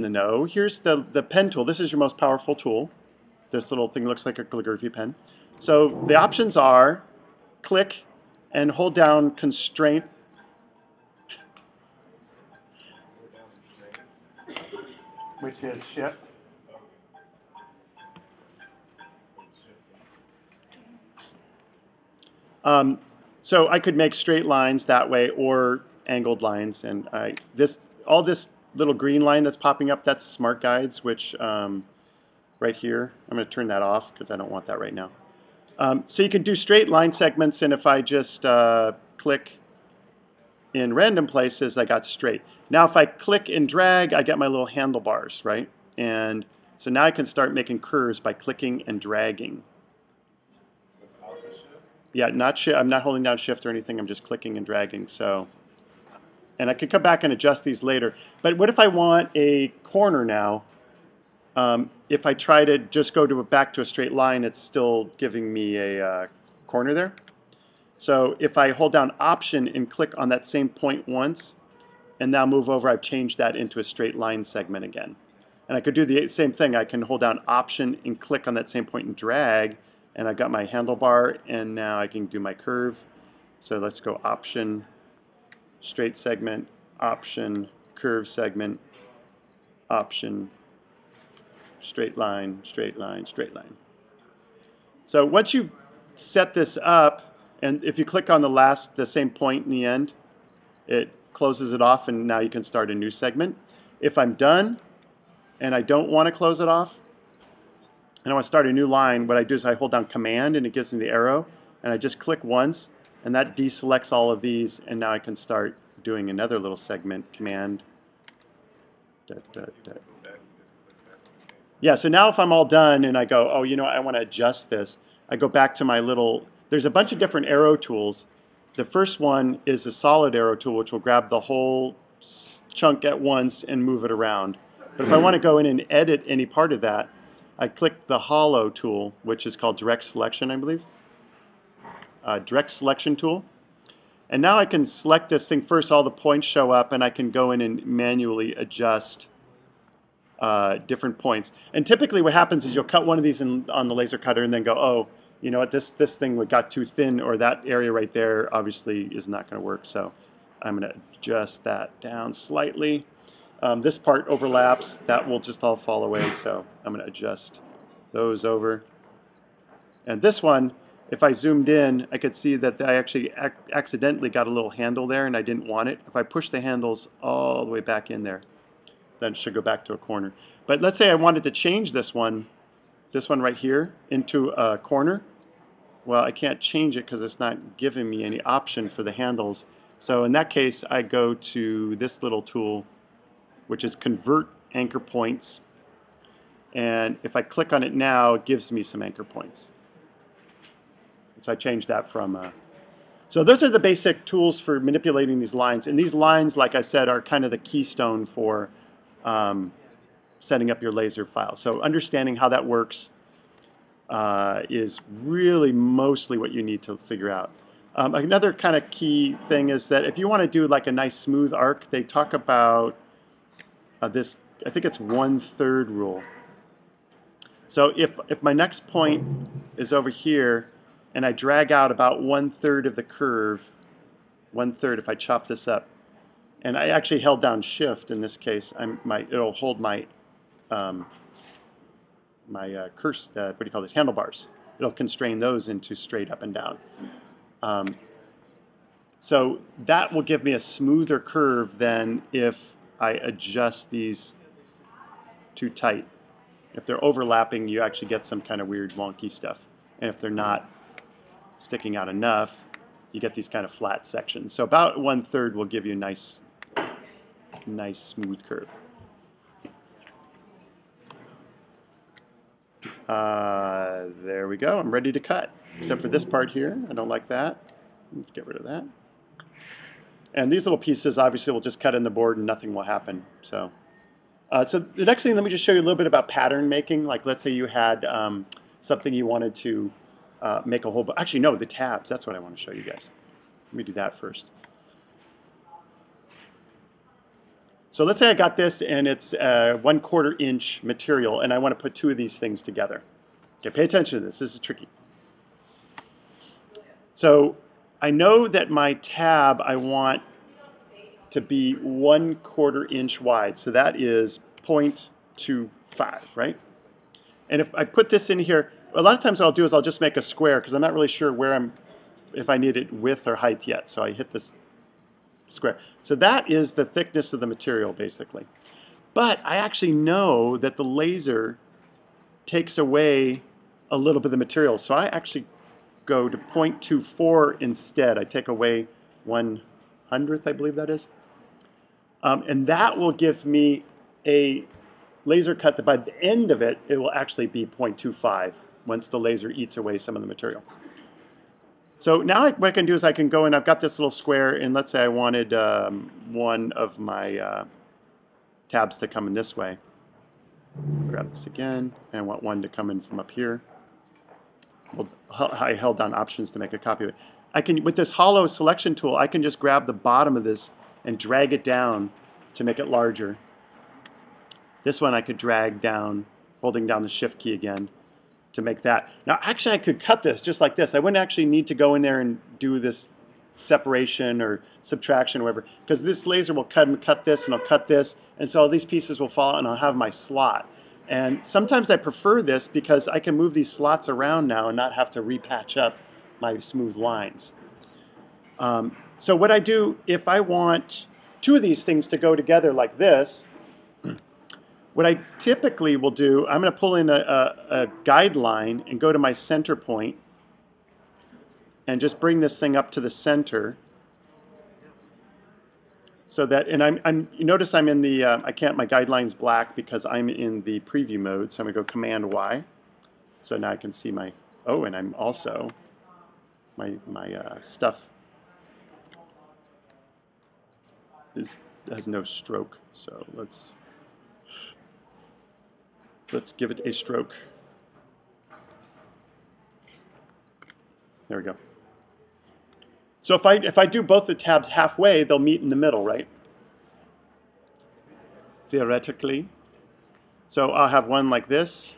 the know. Here's the pen tool. This is your most powerful tool. This little thing looks like a calligraphy pen. So the options are click and hold down constraint, which is shift. So I could make straight lines that way or angled lines, and all this little green line that's popping up, that's Smart Guides, which right here, I'm going to turn that off because I don't want that right now. So you can do straight line segments, and if I just click in random places, I got straight. Now if I click and drag, I get my little handlebars, right? And so now I can start making curves by clicking and dragging. Yeah, I'm not holding down shift or anything, I'm just clicking and dragging. So, and I could come back and adjust these later. But what if I want a corner now? If I try to just go back to a straight line, it's still giving me a corner there. So if I hold down Option and click on that same point once, and now move over, I've changed that into a straight line segment again. And I could do the same thing. I can hold down Option and click on that same point and drag, and I've got my handlebar, and now I can do my curve. So let's go Option, straight segment, Option, curve segment, Option, straight line, straight line, straight line. So once you've set this up, and if you click on the same point in the end, it closes it off, and now you can start a new segment. If I'm done and I don't want to close it off, and I want to start a new line, what I do is I hold down Command and it gives me the arrow, and I just click once, and that deselects all of these, and now I can start doing another little segment, Command. Yeah, so now if I'm all done and I go, oh, you know what, I want to adjust this, I go back to my little, there's a bunch of different arrow tools. The first one is a solid arrow tool, which will grab the whole chunk at once and move it around. But if I want to go in and edit any part of that, I click the hollow tool, which is called direct selection, I believe. Direct selection tool. And now I can select this thing first, all the points show up, and I can go in and manually adjust different points. And typically what happens is you'll cut one of these on the laser cutter and then go, oh, you know what, this thing got too thin, or that area right there obviously is not going to work. So I'm going to adjust that down slightly. This part overlaps, that will just all fall away, so I'm going to adjust those over. And this one, if I zoomed in, I could see that I actually accidentally got a little handle there and I didn't want it. If I push the handles all the way back in there, then it should go back to a corner. But let's say I wanted to change this one right here, into a corner. Well, I can't change it because it's not giving me any option for the handles. So in that case, I go to this little tool, which is Convert Anchor Points. And if I click on it now, it gives me some anchor points. So I changed that from... So those are the basic tools for manipulating these lines. And these lines, like I said, are kind of the keystone for setting up your laser file. So understanding how that works is really mostly what you need to figure out. Another kind of key thing is that if you want to do like a nice smooth arc, they talk about this, I think it's 1/3 rule. So if my next point is over here and I drag out about 1/3 of the curve, 1/3 if I chop this up, and I actually held down shift in this case, it'll hold my what do you call this, handlebars. It'll constrain those into straight up and down. So that will give me a smoother curve than if I adjust these too tight. If they're overlapping, you actually get some kind of weird wonky stuff. And if they're not sticking out enough, you get these kind of flat sections. So about 1/3 will give you a nice smooth curve. There we go. I'm ready to cut. Except for this part here. I don't like that. Let's get rid of that. And these little pieces obviously will just cut in the board and nothing will happen. So the next thing, let me just show you a little bit about pattern making. Like let's say you had something you wanted to make a whole... Actually, no, the tabs. That's what I want to show you guys. Let me do that first. So let's say I got this and it's a 1/4 inch material and I want to put two of these things together. Okay, pay attention to this. This is tricky. So I know that my tab I want to be 1/4 inch wide. So that is 0.25, right? And if I put this in here, a lot of times what I'll do is I'll just make a square because I'm not really sure if I need it width or height yet. So I hit this square. So that is the thickness of the material basically. But I actually know that the laser takes away a little bit of the material. So I actually go to 0.24 instead. I take away 1/100th, I believe that is. And that will give me a laser cut that by the end of it, it will actually be 0.25 once the laser eats away some of the material. So now what I can do is I can go and I've got this little square, and let's say I wanted one of my tabs to come in this way. Grab this again, and I want one to come in from up here. Well, I held down options to make a copy of it. I can, with this hollow selection tool, I can just grab the bottom of this and drag it down to make it larger. This one I could drag down, holding down the shift key again to make that. Now actually I could cut this just like this. I wouldn't actually need to go in there and do this separation or subtraction or whatever, because this laser will cut this and I'll cut this, and so all these pieces will fall out and I'll have my slot. And sometimes I prefer this because I can move these slots around now and not have to repatch up my smooth lines. So what I do, if I want two of these things to go together like this, what I typically will do, I'm going to pull in a guideline and go to my center point and just bring this thing up to the center. So that, and you notice I'm in the, my guideline's black because I'm in the preview mode, so I'm going to go Command Y. So now I can see my, oh, and I'm also, my stuff has no stroke, so let's give it a stroke. There we go. So if I do both the tabs halfway, they'll meet in the middle, right? Theoretically. So I'll have one like this.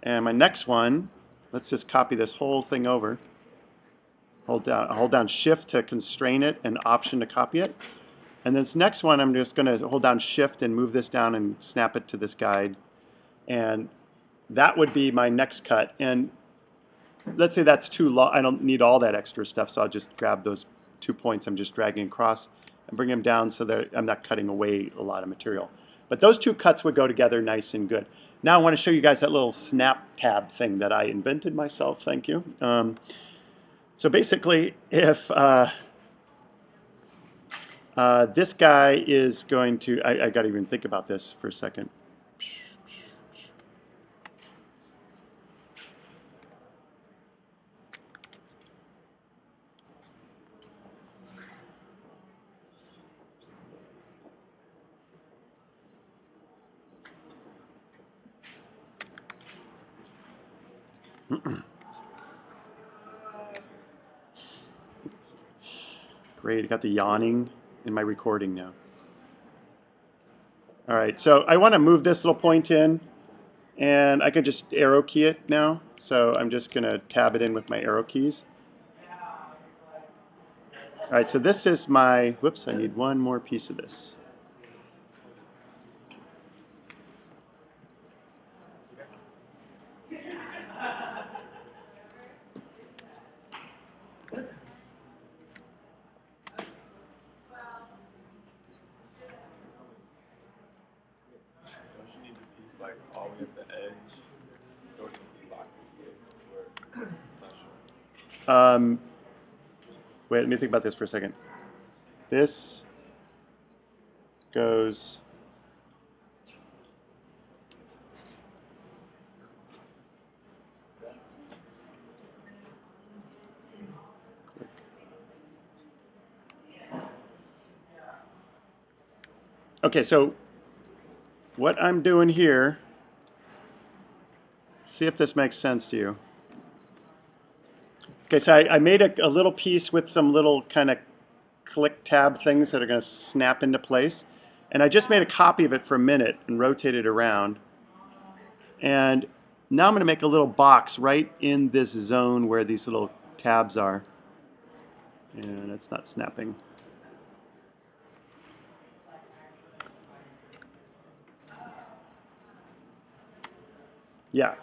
And my next one, let's just copy this whole thing over. Hold down Shift to constrain it and Option to copy it. And this next one, I'm just going to hold down Shift and move this down and snap it to this guide. And that would be my next cut. And let's say that's too long. I don't need all that extra stuff, so I'll just grab those 2 points I'm just dragging across and bring them down so that I'm not cutting away a lot of material. But those two cuts would go together nice and good. Now I want to show you guys that little snap tab thing that I invented myself. Thank you. So basically, if this guy is going to, I got to even think about this for a second. Great, I got the yawning in my recording now. All right, so I want to move this little point in, and I can just arrow key it now. So I'm just going to tab it in with my arrow keys. All right, so this is my, whoops, I need one more piece of this. Like all the way at the edge, so it can be locked in place. Where not sure. Wait, let me think about this for a second. This goes okay, so what I'm doing here, see if this makes sense to you. Okay, so I made a little piece with some little kind of click tab things that are going to snap into place. And I just made a copy of it for a minute and rotated it around. And now I'm going to make a little box right in this zone where these little tabs are. And it's not snapping. Yeah.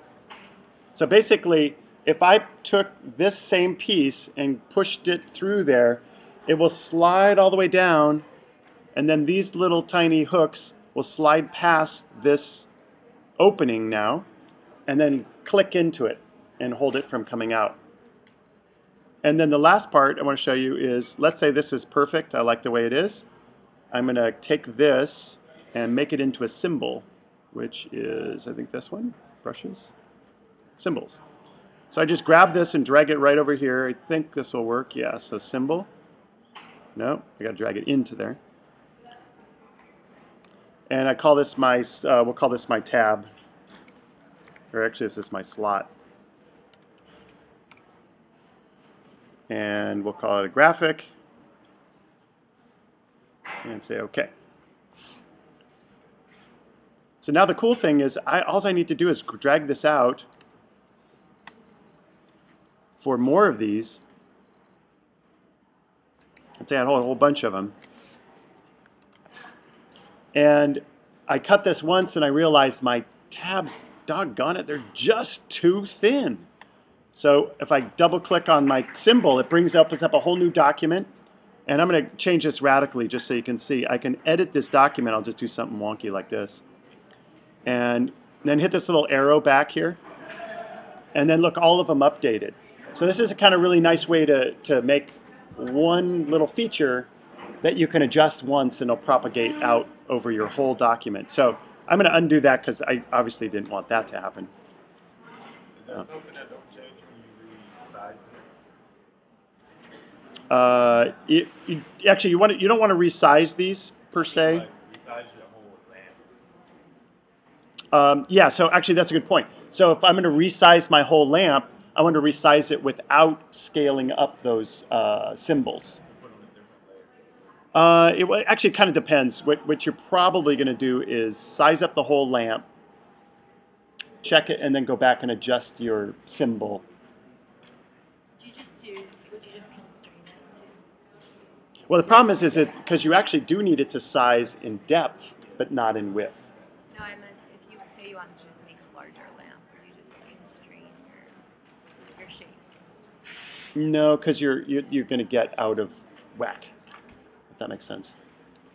So basically, if I took this same piece and pushed it through there, it will slide all the way down, and then these little tiny hooks will slide past this opening now, and then click into it and hold it from coming out. And then the last part I want to show you is, let's say this is perfect, I like the way it is. I'm going to take this and make it into a symbol, which is, I think this one, brushes, symbols. So I just grab this and drag it right over here. I think this will work, yeah, so symbol. No, I got to drag it into there. And I call this my, we'll call this my tab. Or actually this is my slot. And we'll call it a graphic. And say OK. So now the cool thing is, all I need to do is drag this out for more of these. Let's say I had a whole bunch of them. And I cut this once and I realized my tabs, doggone it, they're just too thin. So if I double click on my symbol, it brings up a whole new document. And I'm going to change this radically just so you can see. I can edit this document. I'll just do something wonky like this. And then hit this little arrow back here. And then look, all of them updated. So this is a kind of really nice way to make one little feature that you can adjust once and it'll propagate out over your whole document. So I'm going to undo that because I obviously didn't want that to happen. Is that something that don't change when you resize it? Actually, you don't want to resize these per se. Like resize your whole lamp. Yeah, so actually that's a good point. So if I'm going to resize my whole lamp, I want to resize it without scaling up those symbols. Put on a different layer. It actually kind of depends. What you're probably going to do is size up the whole lamp, check it, and then go back and adjust your symbol. Would you just constrain it to? Well, the problem is because you actually do need it to size in depth, but not in width. No, I meant if you say you want to just make a larger lamp, or you just constrain your shapes. No, because you're going to get out of whack. If that makes sense.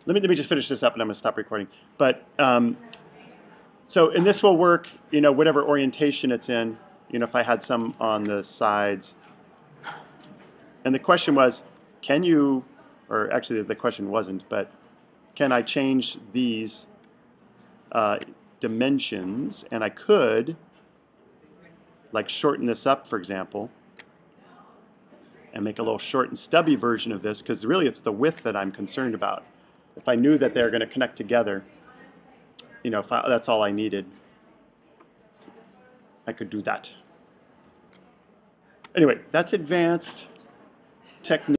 Let me just finish this up, and I'm going to stop recording. But so, and this will work, whatever orientation it's in. If I had some on the sides. And the question was, can you, or actually the question wasn't, but can I change these dimensions? And I could, like shorten this up, for example, and make a little short and stubby version of this, because really it's the width that I'm concerned about. If I knew that they're going to connect together, that's all I needed, I could do that. Anyway, that's advanced technique.